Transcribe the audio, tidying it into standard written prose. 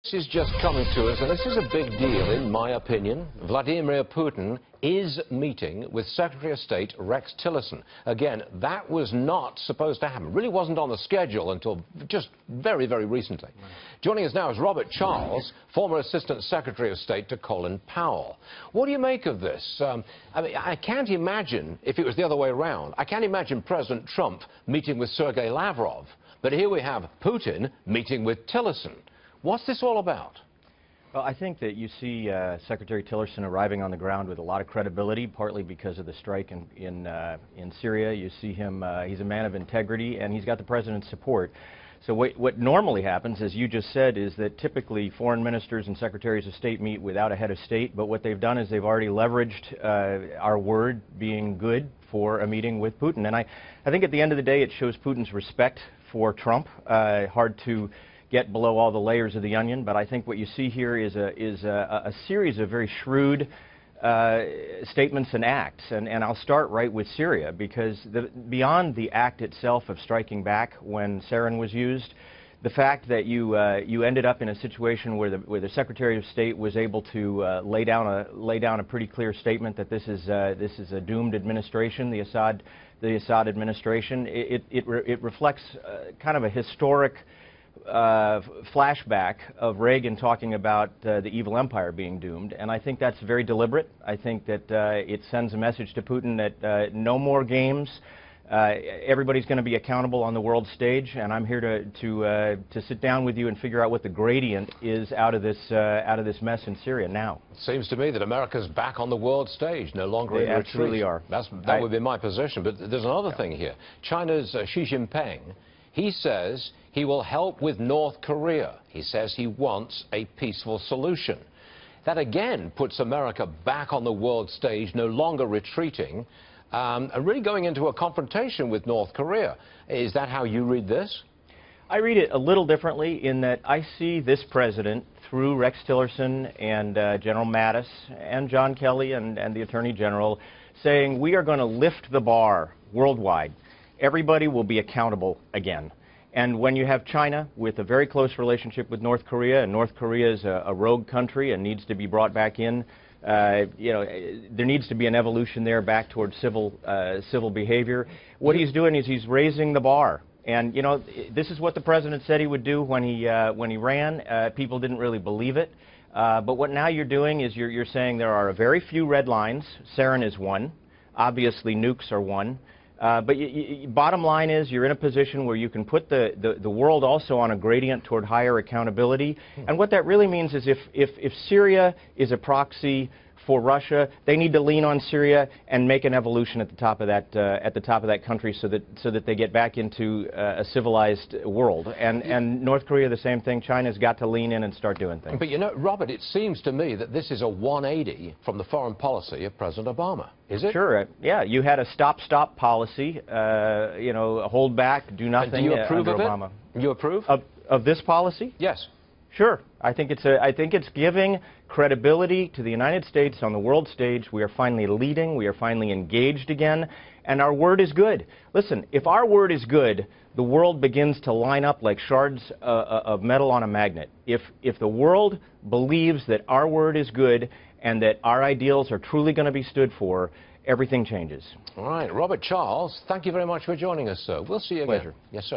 This is just coming to us, and this is a big deal, in my opinion. Vladimir Putin is meeting with Secretary of State Rex Tillerson. Again, that was not supposed to happen. Really wasn't on the schedule until just very, very recently. Joining us now is Robert Charles, former Assistant Secretary of State to Colin Powell. What do you make of this? I mean, I can't imagine, if it was the other way around, I can't imagine President Trump meeting with Sergei Lavrov. But here we have Putin meeting with Tillerson. What's this all about? Well, I think that you see Secretary Tillerson arriving on the ground with a lot of credibility, partly because of the strike in Syria. You see him, he's a man of integrity, and he's got the president's support. So what normally happens, as you just said, is that typically foreign ministers and secretaries of state meet without a head of state, but what they've done is they've already leveraged our word being good for a meeting with Putin. And I think at the end of the day it shows Putin's respect for Trump. Hard to get below all the layers of the onion, but I think what you see here is a series of very shrewd statements and acts, and I'll start right with Syria, because beyond the act itself of striking back when sarin was used, the fact that you ended up in a situation where the Secretary of State was able to lay down a pretty clear statement that this is a doomed administration, the Assad administration. It reflects kind of a historic flashback of Reagan talking about the evil empire being doomed, and I think that's very deliberate. I think that it sends a message to Putin that no more games. Everybody's going to be accountable on the world stage, and I'm here to sit down with you and figure out what the gradient is out of this mess in Syria now. It seems to me that America's back on the world stage, no longer in retreat. They absolutely are. That would be my position. But there's another thing here. China's Xi Jinping. He says he will help with North Korea. He says he wants a peaceful solution. That again puts America back on the world stage, no longer retreating, and really going into a confrontation with North Korea. Is that how you read this? I read it a little differently in that I see this president, through Rex Tillerson and General Mattis and John Kelly and the Attorney General, saying we are going to lift the bar worldwide. Everybody will be accountable again. And when you have China with a very close relationship with North Korea, and North Korea is a rogue country and needs to be brought back in, there needs to be an evolution there back towards civil behavior. What he's doing is he's raising the bar. And, you know, this is what the president said he would do when he ran. People didn't really believe it. But what now you're doing is you're saying there are very few red lines. Sarin is one. Obviously, nukes are one. But bottom line is you're in a position where you can put the world also on a gradient toward higher accountability. And what that really means is if Syria is a proxy for Russia, they need to lean on Syria and make an evolution at the top of that country so that they get back into a civilized world. And North Korea the same thing. China's got to lean in and start doing things. But you know, Robert, it seems to me that this is a 180 from the foreign policy of President Obama. Is it? Sure. Yeah. You had a stop policy. You know, hold back, do nothing. And do you approve under of Obama. It? You approve of this policy? Yes. Sure. I think it's giving credibility to the United States on the world stage. We are finally leading. We are finally engaged again. And our word is good. Listen, if our word is good, the world begins to line up like shards of metal on a magnet. If the world believes that our word is good and that our ideals are truly going to be stood for, everything changes. All right. Robert Charles, thank you very much for joining us, sir. We'll see you again. Pleasure. Yes, sir.